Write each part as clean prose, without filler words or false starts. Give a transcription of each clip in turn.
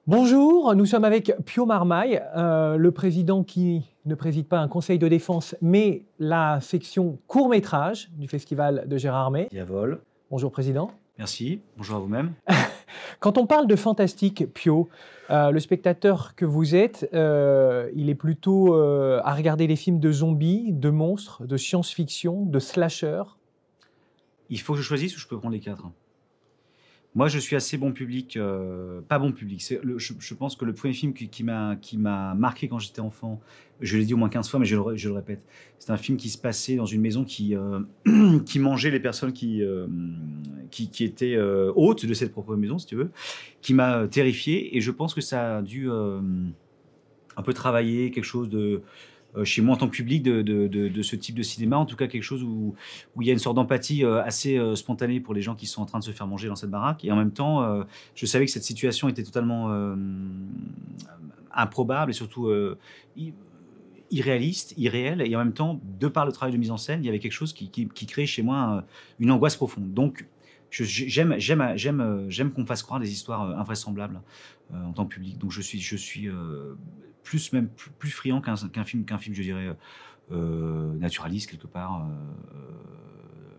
Bonjour, nous sommes avec Pio Marmaille, le président qui ne préside pas un conseil de défense, mais la section court-métrage du Festival de Gérardmer. Diavol. Bonjour président. Merci, bonjour à vous-même. Quand on parle de fantastique, Pio, le spectateur que vous êtes, il est plutôt à regarder les films de zombies, de monstres, de science-fiction, de slasher. Il faut que je choisisse ou je peux prendre les quatre? Moi, je suis assez bon public, pas bon public. Je pense que le premier film qui m'a marqué quand j'étais enfant, je l'ai dit au moins 15 fois, mais je le répète, c'est un film qui se passait dans une maison qui mangeait les personnes qui étaient hôtes de cette propre maison, si tu veux, qui m'a terrifié. Et je pense que ça a dû un peu travailler quelque chose de chez moi en tant que public de ce type de cinéma, en tout cas quelque chose où il y a une sorte d'empathie assez spontanée pour les gens qui sont en train de se faire manger dans cette baraque. Et en même temps, je savais que cette situation était totalement improbable et surtout irréaliste, irréel. Et en même temps, de par le travail de mise en scène, il y avait quelque chose qui crée chez moi une angoisse profonde. Donc, j'aime qu'on me fasse croire des histoires invraisemblables en tant que public. Donc, je suis plus friand qu'un film, je dirais, naturaliste quelque part.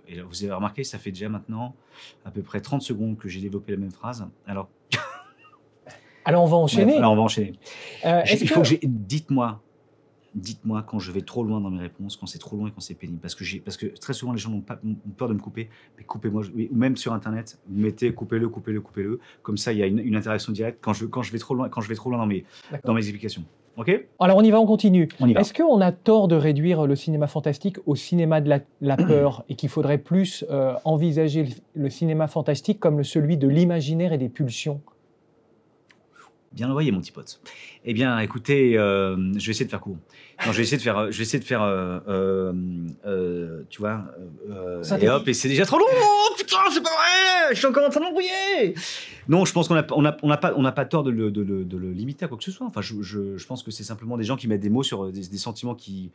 Et là, vous avez remarqué, ça fait déjà maintenant à peu près 30 secondes que j'ai développé la même phrase. Alors on va enchaîner. Ouais, alors on va enchaîner. Dites-moi quand je vais trop loin dans mes réponses, quand c'est trop long et quand c'est pénible. Parce que très souvent, les gens ont peur de me couper. Mais coupez-moi. Ou même sur Internet, vous mettez coupez-le. Comme ça, il y a une interaction directe quand je vais trop loin dans mes explications. OK ? Alors on continue. On y va. Est-ce qu'on a tort de réduire le cinéma fantastique au cinéma de la peur et qu'il faudrait plus envisager le cinéma fantastique comme celui de l'imaginaire et des pulsions ? Bien envoyé, mon petit pote. Eh bien, écoutez, je vais essayer de faire court. Non, je vais essayer de faire, tu vois, et hop, et c'est déjà trop long. Oh, putain, c'est pas vrai. Je suis encore en train de m'embrouiller. Non, je pense qu'on n'a pas tort de le limiter à quoi que ce soit. Enfin, je pense que c'est simplement des gens qui mettent des mots sur des sentiments qui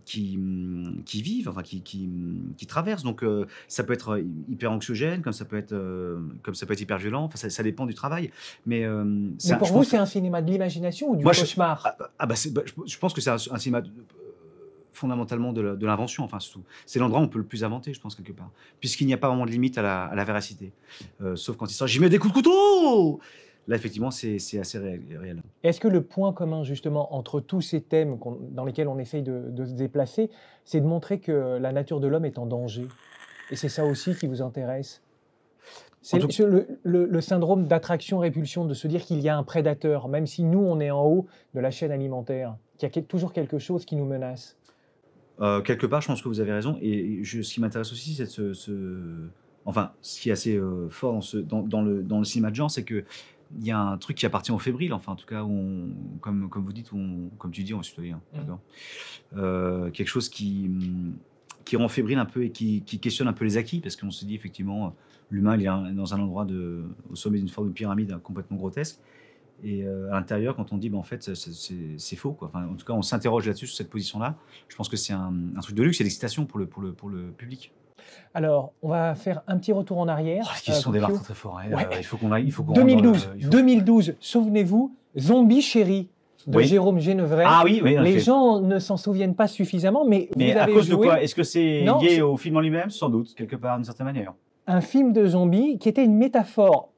vivent, enfin, qui traversent. Donc, ça peut être hyper anxiogène, comme ça peut être hyper violent. Enfin, ça dépend du travail. Mais pour vous, c'est un cinéma de l'imagination ou du cauchemar ? Je pense que c'est un cinéma fondamentalement de l'invention. Enfin, c'est l'endroit où on peut le plus inventer, je pense, quelque part. Puisqu'il n'y a pas vraiment de limite à la véracité. Sauf quand il sort, j'y mets des coups de couteau. Là, effectivement, c'est assez réel. Est-ce que le point commun, justement, entre tous ces thèmes dans lesquels on essaye de se déplacer, c'est de montrer que la nature de l'homme est en danger ? Et c'est ça aussi qui vous intéresse ? C'est le syndrome d'attraction-répulsion, de se dire qu'il y a un prédateur, même si nous, on est en haut de la chaîne alimentaire, qu'il y a toujours quelque chose qui nous menace. Quelque part, je pense que vous avez raison. Et ce qui m'intéresse aussi, c'est enfin, ce qui est assez fort dans le cinéma de genre, c'est qu'il y a un truc qui appartient au fébrile, enfin, en tout cas, comme vous dites, comme tu dis, on va se tutoyer. D'accord. Quelque chose qui rend fébrile un peu et qui questionne un peu les acquis, parce qu'on se dit effectivement, l'humain il est dans un endroit au sommet d'une forme de pyramide complètement grotesque. Et à l'intérieur, quand on dit, en fait, c'est faux, quoi. Enfin, en tout cas, on s'interroge là-dessus, sur cette position-là. Je pense que c'est un truc de luxe et d'excitation pour le public. Alors, on va faire un petit retour en arrière. Oh, les questions démarrent très, très fort. Hein. Ouais. Il faut qu'on aille. 2012, souvenez-vous, Zombie Chéri de Jérôme Génevray. Ah oui, les gens ne s'en souviennent pas suffisamment, mais vous à avez cause joué... de quoi? Est-ce que c'est lié au film en lui-même? Sans doute, quelque part, d'une certaine manière. Un film de zombies qui était une métaphore,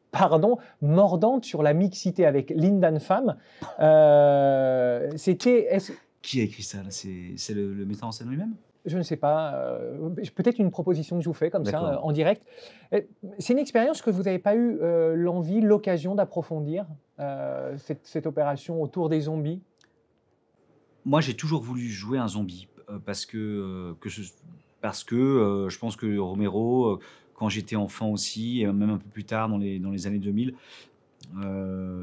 mordante sur la mixité avec Lindan Pham. Qui a écrit ça là? C'est le metteur en scène lui-même? Je ne sais pas. Peut-être une proposition que je vous fais comme ça, en direct. C'est une expérience que vous n'avez pas eu l'occasion d'approfondir, cette opération autour des zombies? Moi, j'ai toujours voulu jouer un zombie parce que je pense que Romero, quand j'étais enfant aussi, et même un peu plus tard dans les années 2000,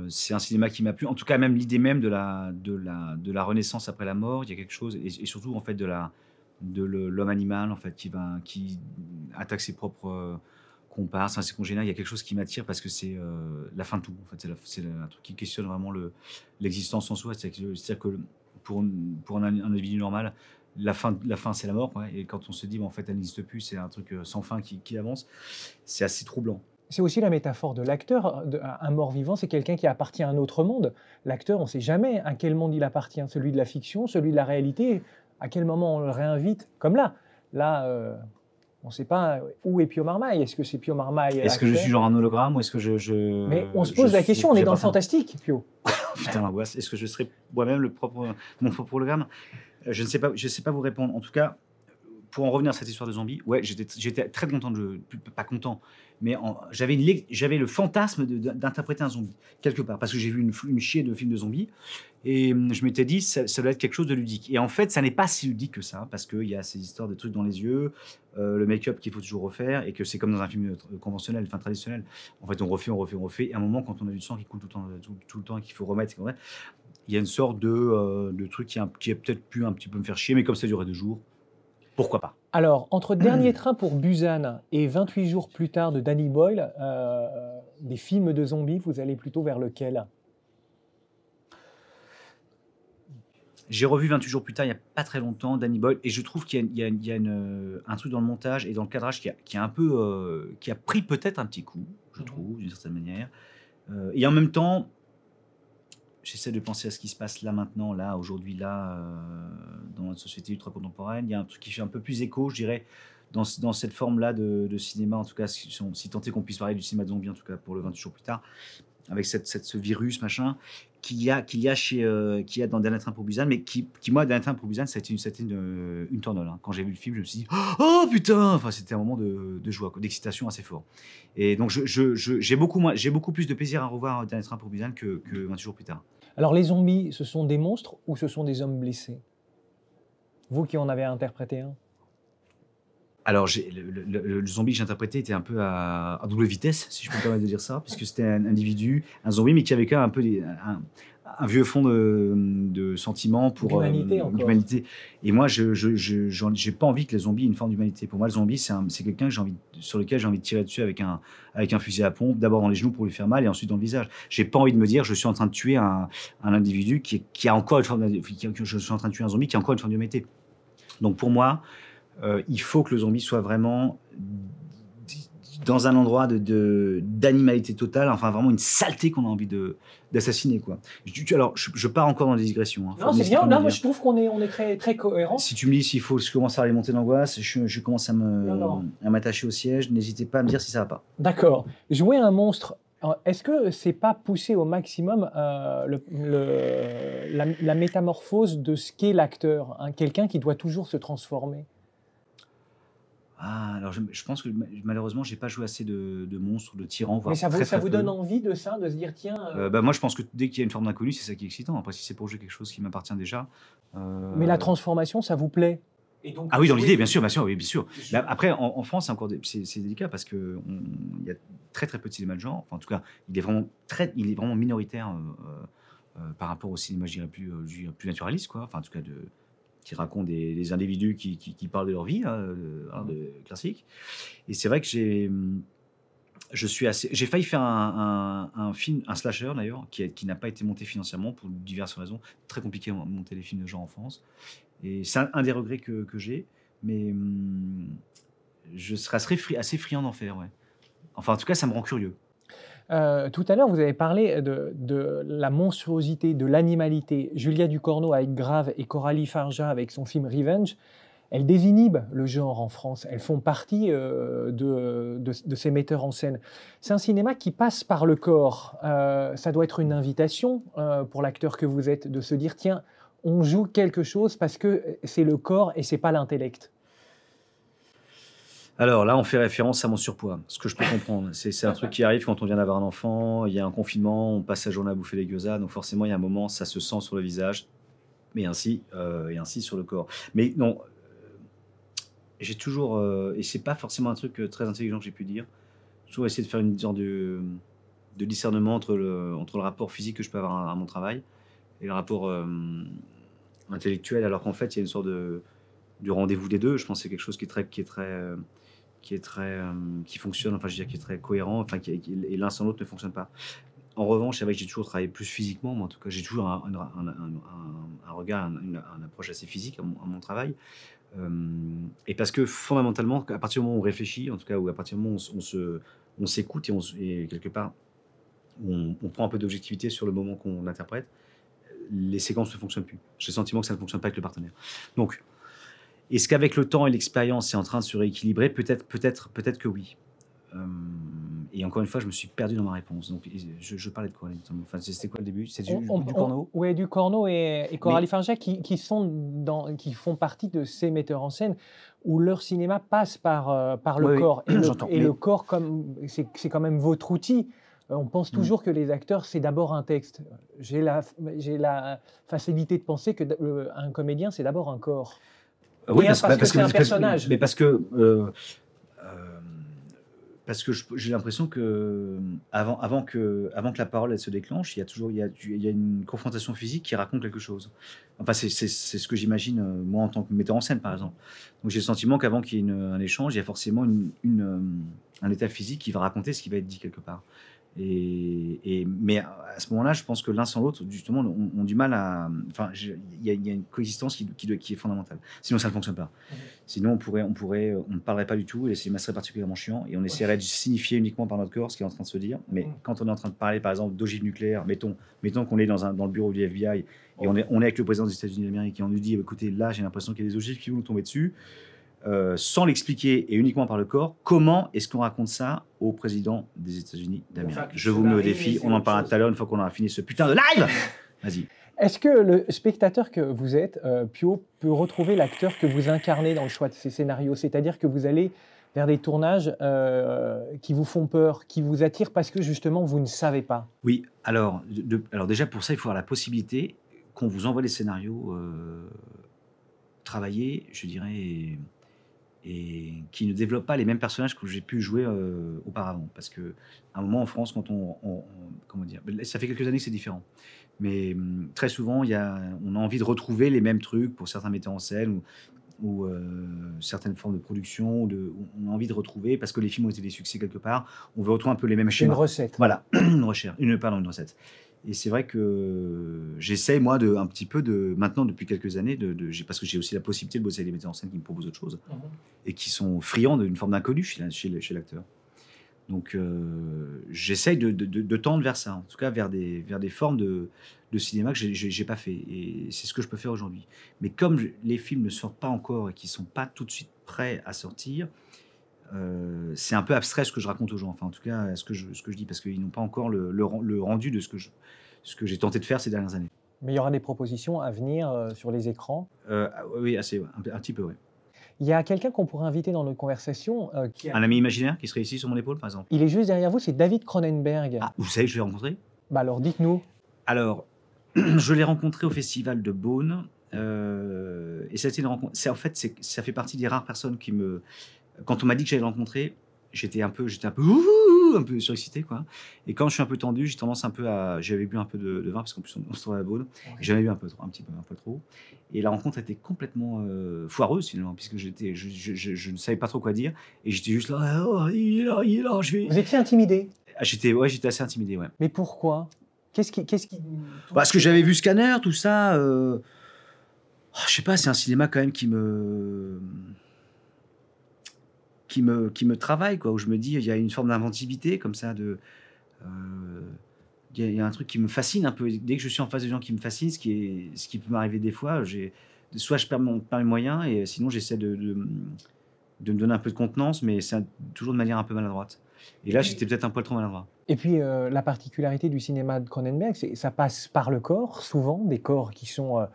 c'est un cinéma qui m'a plu. En tout cas, même l'idée même de la renaissance après la mort, il y a quelque chose, et surtout en fait de l'homme animal en fait qui attaque ses propres comparses, ses congénères. Il y a quelque chose qui m'attire parce que c'est la fin de tout. En fait, c'est un truc qui questionne vraiment l'existence en soi. C'est-à-dire que pour un individu normal, la fin c'est la mort, quoi. Et quand on se dit en fait elle n'existe plus, c'est un truc sans fin qui avance, c'est assez troublant. C'est aussi la métaphore de l'acteur. Un mort-vivant, c'est quelqu'un qui appartient à un autre monde. L'acteur, on ne sait jamais à quel monde il appartient, celui de la fiction, celui de la réalité, à quel moment on le réinvite, comme là. Là, on ne sait pas où est Pio Marmaille. Est-ce que c'est Pio Marmaille Est-ce que je suis genre un hologramme ou est-ce que Mais on se pose la question, on est dans le fantastique, Pio. Putain, l'angoisse. Est-ce que je serais moi-même mon propre hologramme? Je ne sais pas, je sais pas vous répondre. En tout cas, pour en revenir à cette histoire de zombies, ouais, j'étais très content pas content, mais j'avais le fantasme d'interpréter un zombie quelque part, parce que j'ai vu une chier de films de zombies et je m'étais dit ça doit être quelque chose de ludique. Et en fait, ça n'est pas si ludique que ça, parce qu'il y a ces histoires de trucs dans les yeux, le make-up qu'il faut toujours refaire, et que c'est comme dans un film conventionnel, enfin traditionnel. En fait, on refait. Et à un moment, quand on a du sang qui coule tout le temps et qu'il faut remettre, c'est vrai, il y a une sorte de truc qui a peut-être pu un petit peu me faire chier, mais comme ça durait 2 jours. Pourquoi pas? Alors, entre Dernier train pour Busan et 28 jours plus tard de Danny Boyle, des films de zombies, vous allez plutôt vers lequel? J'ai revu 28 jours plus tard, il n'y a pas très longtemps, Danny Boyle, et je trouve qu'il y a un truc dans le montage et dans le cadrage qui a un peu, qui a pris peut-être un petit coup, je trouve, d'une certaine manière. Et en même temps, j'essaie de penser à ce qui se passe là maintenant, là, aujourd'hui, là, dans notre société ultra contemporaine. Il y a un truc qui fait un peu plus écho, je dirais, dans cette forme-là de cinéma, en tout cas, si tant est qu'on puisse parler du cinéma de zombie, en tout cas pour le 28 jours plus tard, avec ce virus, machin, qu'il y a dans Dernier train pour Busan, mais qui moi, Dernier train pour Busan, c'était une tornole. Hein. Quand j'ai vu le film, je me suis dit, oh putain, enfin, c'était un moment de joie, d'excitation assez fort. Et donc, j'ai beaucoup plus de plaisir à revoir Dernier train pour Busan que 28 jours plus tard. Alors, les zombies, ce sont des monstres ou ce sont des hommes blessés? Vous qui en avez interprété un. Alors, le zombie que j'ai interprété était un peu à double vitesse, si je peux me permettre de dire ça, puisque c'était un individu, un zombie, mais qui avait quand même un peu un vieux fond de sentiments pour l'humanité. Et moi, j'ai pas envie que les zombies aient une forme d'humanité. Pour moi, le zombie, c'est quelqu'un sur lequel j'ai envie de tirer dessus avec un fusil à pompe, d'abord dans les genoux pour lui faire mal et ensuite dans le visage. J'ai pas envie de me dire, je suis en train de tuer un individu qui a encore une forme je suis en train de tuer un zombie qui a encore une forme d'humanité. Donc pour moi, il faut que le zombie soit vraiment dans un endroit d'animalité totale, enfin vraiment une saleté qu'on a envie d'assassiner, quoi. Alors, je pars encore dans des digressions. Hein. Non, c'est bien. Là, moi, je trouve qu'on est très, très cohérent. Si tu me dis s'il faut que je commence à aller monter l'angoisse, je commence à m'attacher au siège, n'hésitez pas à me dire si ça va pas. D'accord. Jouer un monstre, est-ce que c'est pas pousser au maximum la métamorphose de ce qu'est l'acteur, hein, quelqu'un qui doit toujours se transformer? Ah, alors je pense que malheureusement, j'ai pas joué assez de monstres, de tyrans. Mais ça vous donne envie de ça, de se dire tiens. Moi, je pense que dès qu'il y a une forme d'inconnu, c'est ça qui est excitant. Après, si c'est pour jouer quelque chose qui m'appartient déjà. Mais la transformation, ça vous plaît? Et donc, ah oui, dans l'idée, bien sûr, oui, bien sûr. Mais après, en France, c'est encore c'est délicat parce que il y a très très peu de cinéma de genre. Enfin, en tout cas, il est vraiment minoritaire par rapport au cinéma, je dirais plus naturaliste, quoi. Enfin, en tout cas qui racontent des individus qui parlent de leur vie, classique. Et c'est vrai que j'ai failli faire un film, un slasher d'ailleurs, qui n'a pas été monté financièrement pour diverses raisons. Très compliqué de monter les films de genre en France. Et c'est un des regrets que j'ai, mais je serais assez friand d'en faire, ouais. Enfin, en tout cas, ça me rend curieux. Tout à l'heure, vous avez parlé de la monstruosité, de l'animalité. Julia Ducournau avec Grave et Coralie Farja avec son film Revenge, elles désinhibent le genre en France. Elles font partie de ces metteurs en scène. C'est un cinéma qui passe par le corps. Ça doit être une invitation pour l'acteur que vous êtes de se dire tiens, on joue quelque chose parce que c'est le corps et c'est pas l'intellect. Alors là, on fait référence à mon surpoids, ce que je peux comprendre. C'est un truc qui arrive quand on vient d'avoir un enfant, il y a un confinement, on passe la journée à bouffer des gyoza, donc forcément, il y a un moment, ça se sent sur le visage, et ainsi sur le corps. Mais non, j'ai toujours, et c'est pas forcément un truc très intelligent que j'ai pu dire, j'ai toujours essayé de faire une sorte de discernement entre le rapport physique que je peux avoir à mon travail et le rapport intellectuel, alors qu'en fait, il y a une sorte du rendez-vous des deux. Je pense que c'est quelque chose qui fonctionne, enfin je veux dire qui est très cohérent, enfin et l'un sans l'autre ne fonctionne pas. En revanche, c'est vrai que j'ai toujours travaillé plus physiquement, mais en tout cas j'ai toujours un regard, une approche assez physique à mon travail. Et parce que fondamentalement, à partir du moment où on réfléchit, en tout cas, ou à partir du moment où on s'écoute et quelque part, on prend un peu d'objectivité sur le moment qu'on interprète, les séquences ne fonctionnent plus. J'ai le sentiment que ça ne fonctionne pas avec le partenaire. Donc, est-ce qu'avec le temps et l'expérience, c'est en train de se rééquilibrer? Peut-être que oui. Et encore une fois, je me suis perdu dans ma réponse. Donc, je parlais de quoi exactement? Enfin, c'était quoi le début? C'est du Corneau? Oui, du Corneau et Mais Coralie Farja qui font partie de ces metteurs en scène où leur cinéma passe par le oui, corps. Et, j'entends. le corps, c'est quand même votre outil. On pense toujours que les acteurs, c'est d'abord un texte. J'ai la facilité de penser qu'un comédien, c'est d'abord un corps. Oui, parce que c'est un personnage. Mais parce que j'ai l'impression que avant que la parole elle se déclenche, il y a une confrontation physique qui raconte quelque chose. Enfin, c'est ce que j'imagine moi en tant que metteur en scène, par exemple. Donc j'ai le sentiment qu'avant qu'il y ait un échange, il y a forcément un état physique qui va raconter ce qui va être dit quelque part. Mais à ce moment-là, je pense que l'un sans l'autre, justement, ont du mal à. Enfin, il y a une coexistence qui est fondamentale. Sinon, ça ne fonctionne pas. Sinon, on ne parlerait pas du tout et le cinéma serait particulièrement chiant et on essaierait de signifier uniquement par notre corps ce qui est en train de se dire. Mais quand on est en train de parler, par exemple, d'ogive nucléaire, mettons qu'on est dans le bureau du FBI et on est avec le président des États-Unis d'Amérique et on nous dit, écoutez, là, j'ai l'impression qu'il y a des ogives qui vont nous tomber dessus. Sans l'expliquer et uniquement par le corps, comment est-ce qu'on raconte ça au président des États-Unis d'Amérique? Je vous mets au défi, on en parlera tout à l'heure une fois qu'on aura fini ce putain de live. Vas-y. Est-ce que le spectateur que vous êtes, Pio, peut retrouver l'acteur que vous incarnez dans le choix de ces scénarios? C'est-à-dire que vous allez vers des tournages qui vous font peur, qui vous attirent parce que justement vous ne savez pas. Oui, alors déjà pour ça, il faut avoir la possibilité qu'on vous envoie les scénarios travaillés, je dirais, et qui ne développent pas les mêmes personnages que j'ai pu jouer auparavant. Parce qu'à un moment en France, quand comment dire, ça fait quelques années que c'est différent. Mais très souvent, on a envie de retrouver les mêmes trucs pour certains metteurs en scène ou certaines formes de production. On a envie de retrouver, parce que les films ont été des succès quelque part, on veut retrouver un peu les mêmes schémas. Une recette. Voilà, une recette. Et c'est vrai que j'essaie, moi, un petit peu maintenant, depuis quelques années, parce que j'ai aussi la possibilité de bosser avec des metteurs en scène qui me proposent autre chose et qui sont friands d'une forme d'inconnu chez l'acteur. Donc, j'essaye de tendre vers ça, en tout cas vers des formes de cinéma que j'ai pas fait. Et c'est ce que je peux faire aujourd'hui. Mais comme les films ne sortent pas encore et qu'ils sont pas tout de suite prêts à sortir, c'est un peu abstrait ce que je raconte aux gens. Enfin, en tout cas, ce que je dis, parce qu'ils n'ont pas encore le rendu de ce que j'ai tenté de faire ces dernières années. Mais il y aura des propositions à venir sur les écrans? Oui, assez, un petit peu, oui. Il y a quelqu'un qu'on pourrait inviter dans notre conversation. Un ami imaginaire qui serait ici sur mon épaule, par exemple. Il est juste derrière vous, c'est David Cronenberg. Ah, vous savez que je l'ai rencontré? Bah alors, dites-nous. Alors, je l'ai rencontré au festival de Beaune. Et ça a été une rencontre. Ça fait partie des rares personnes qui me. Quand on m'a dit que j'allais le rencontrer, j'étais un peu surexcité, quoi. Et quand je suis un peu tendu, j'ai tendance un peu à. J'avais bu un peu de vin, parce qu'en plus, on se trouvait à Beaune. J'avais bu un peu trop. Et la rencontre était complètement foireuse, finalement, puisque je ne savais pas trop quoi dire. Et j'étais juste là, oh, il est là, je vais. Vous étiez intimidé? J'étais assez intimidé, ouais. Mais pourquoi? Qu'est-ce qui... Parce que j'avais vu Scanner, tout ça. Je sais pas, c'est un cinéma quand même qui me travaille, quoi, où je me dis, il y a une forme d'inventivité comme ça, il y a un truc qui me fascine un peu. Dès que je suis en face de gens qui me fascinent, ce qui peut m'arriver des fois, soit je perds mes moyens, et sinon j'essaie de me donner un peu de contenance, mais c'est toujours de manière un peu maladroite. Et là, j'étais peut-être un poil trop maladroit. Et puis, la particularité du cinéma de Cronenberg, c'est ça passe par le corps, souvent, des corps qui sont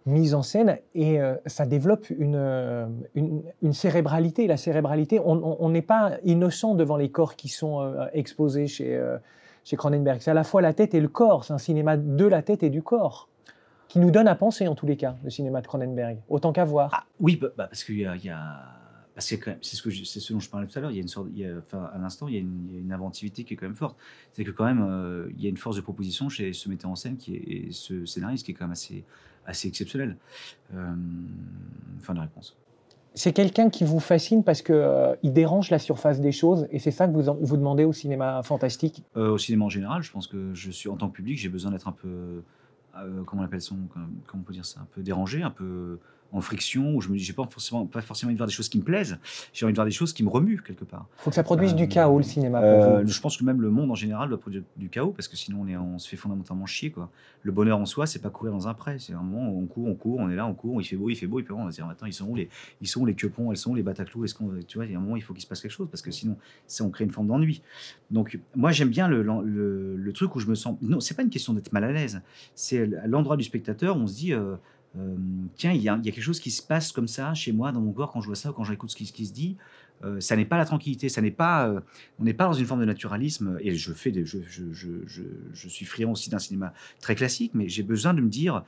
mis en scène, et ça développe une cérébralité. La cérébralité, on n'est pas innocent devant les corps qui sont exposés chez Cronenberg. C'est à la fois la tête et le corps. C'est un cinéma de la tête et du corps, qui nous donne à penser, en tous les cas, le cinéma de Cronenberg. Autant qu'à voir. Ah, oui, parce qu'il y a parce que c'est ce dont je parlais tout à l'heure. À l'instant, il y a une inventivité qui est quand même forte. C'est que quand même, il y a une force de proposition chez ce metteur en scène et ce scénariste qui est quand même assez exceptionnel. Fin de réponse. C'est quelqu'un qui vous fascine parce qu'il dérange la surface des choses, et c'est ça que vous demandez au cinéma fantastique? Au cinéma en général, je pense que en tant que public, j'ai besoin d'être un peu, comment on appelle ça, comment on peut dire ça, un peu dérangé, un peu en friction, où je me dis, j'ai pas forcément envie de voir des choses qui me plaisent, j'ai envie de voir des choses qui me remuent quelque part. Il faut que ça produise du chaos, le cinéma, pour vous. Je pense que même le monde en général doit produire du chaos, parce que sinon on se fait fondamentalement chier, quoi. Le bonheur en soi, c'est pas courir dans un pré, c'est un moment où on court, on est là, on court, il fait beau, et puis on va se dire, attends, ils sont où les queupons, elles sont où les bataclous, tu vois, il y a un moment, il faut qu'il se passe quelque chose, parce que sinon, on crée une forme d'ennui. Donc, moi, j'aime bien le truc où je me sens, non, c'est pas une question d'être mal à l'aise, c'est à l'endroit du spectateur où on se dit, tiens, il y a quelque chose qui se passe comme ça chez moi, dans mon corps, quand je vois ça, ou quand j'écoute ce qui se dit. Ça n'est pas la tranquillité, ça n'est pas, on n'est pas dans une forme de naturalisme. Et je suis friand aussi d'un cinéma très classique, mais j'ai besoin de me dire,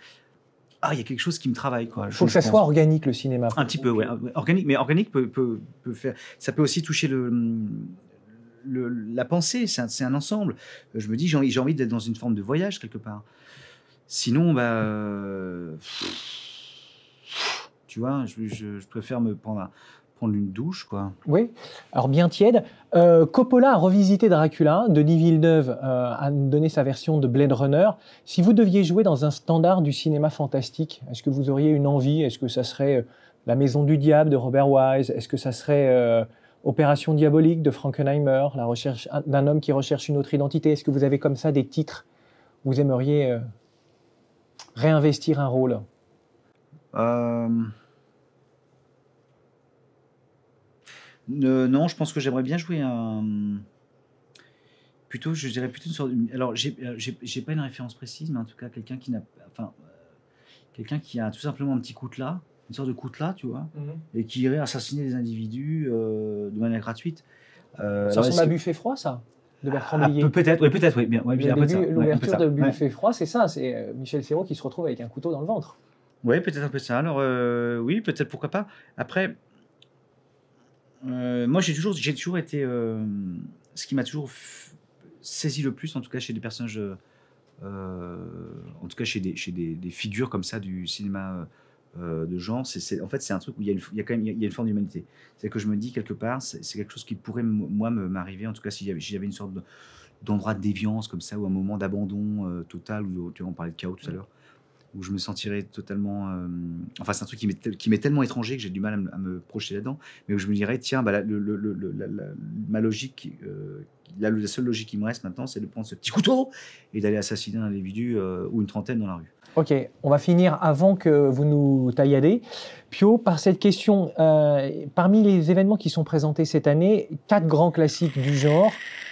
ah, il y a quelque chose qui me travaille, quoi. Il faut que ça soit organique, le cinéma. Un petit peu, ouais, organique, mais organique peut faire. Ça peut aussi toucher la pensée. C'est un ensemble. Je me dis, j'ai envie d'être dans une forme de voyage quelque part. Sinon, tu vois, je préfère me prendre une douche, quoi. Oui, alors bien tiède. Coppola a revisité Dracula, Denis Villeneuve a donné sa version de Blade Runner. Si vous deviez jouer dans un standard du cinéma fantastique, est-ce que vous auriez une envie? Est-ce que ça serait La Maison du Diable de Robert Wise? Est-ce que ça serait Opération Diabolique de Frankenheimer, la recherche d'un homme qui recherche une autre identité? Est-ce que vous avez comme ça des titres où vous aimeriez réinvestir un rôle? Non, je pense que j'aimerais bien jouer je dirais plutôt une sorte. Alors, j'ai pas une référence précise, mais en tout cas, quelqu'un qui a tout simplement un petit coutelas, une sorte de coutelas, tu vois, et qui irait assassiner des individus de manière gratuite. Ça ressemble à Buffet froid, ça, de Bertrand Blier. Peut-être, oui, bien. L'ouverture de Buffet froid, c'est ça, c'est Michel Serrault qui se retrouve avec un couteau dans le ventre. Oui, peut-être un peu ça. Alors, oui, peut-être, pourquoi pas. Après, moi, j'ai toujours été. Ce qui m'a toujours saisi le plus, en tout cas chez des personnages, en tout cas chez des figures comme ça du cinéma de genre, en fait, c'est un truc où il y a quand même une forme d'humanité. C'est que je me dis quelque part, c'est quelque chose qui pourrait moi m'arriver, en tout cas si j'avais une sorte d'endroit de déviance comme ça, ou un moment d'abandon total, où tu vois, on parlait de chaos tout à l'heure, où je me sentirais totalement. Enfin, c'est un truc qui m'est tellement étranger que j'ai du mal à me projeter là-dedans, mais où je me dirais, tiens, ma logique, la seule logique qui me reste maintenant, c'est de prendre ce petit couteau et d'aller assassiner un individu ou une trentaine dans la rue. Ok, on va finir avant que vous nous tailladez. Pio, par cette question, parmi les événements qui sont présentés cette année, 4 grands classiques du genre.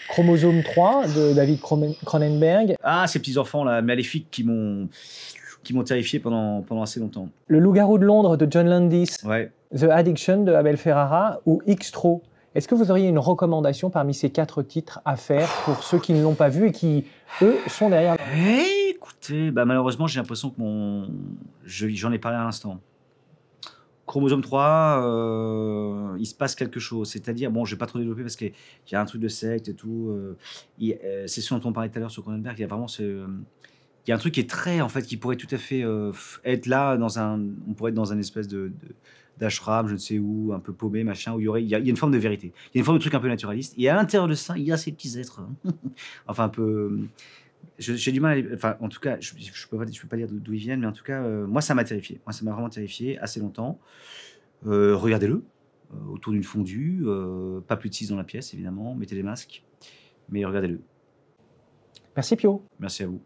Chromosome 3 de David Cronenberg. Ah, ces petits enfants là, maléfiques qui m'ont terrifié pendant assez longtemps. Le Loup-garou de Londres de John Landis. Ouais. The Addiction de Abel Ferrara ou Xtro. Est-ce que vous auriez une recommandation parmi ces 4 titres à faire pour ceux qui ne l'ont pas vu et qui, eux, sont derrière? Écoutez, malheureusement, j'ai l'impression que j'en ai parlé à l'instant. Chromosome 3, il se passe quelque chose. C'est-à-dire, bon, je ne vais pas trop développer parce qu'il y a un truc de secte et tout. C'est ce dont on parlait tout à l'heure sur Cronenberg. Il y a vraiment il y a un truc qui est très, en fait, qui pourrait tout à fait être là, on pourrait être dans un espèce d'ashram, je ne sais où, un peu paumé, machin, où il y a une forme de vérité. Il y a une forme de truc un peu naturaliste. Et à l'intérieur de ça, il y a ces petits êtres. Enfin, un peu. J'ai du mal enfin, en tout cas, je peux pas dire d'où ils viennent, mais en tout cas, moi, ça m'a terrifié. Moi, ça m'a vraiment terrifié assez longtemps. Regardez-le, autour d'une fondue, pas plus de 6 dans la pièce, évidemment, mettez des masques, mais regardez-le. Merci Pio. Merci à vous.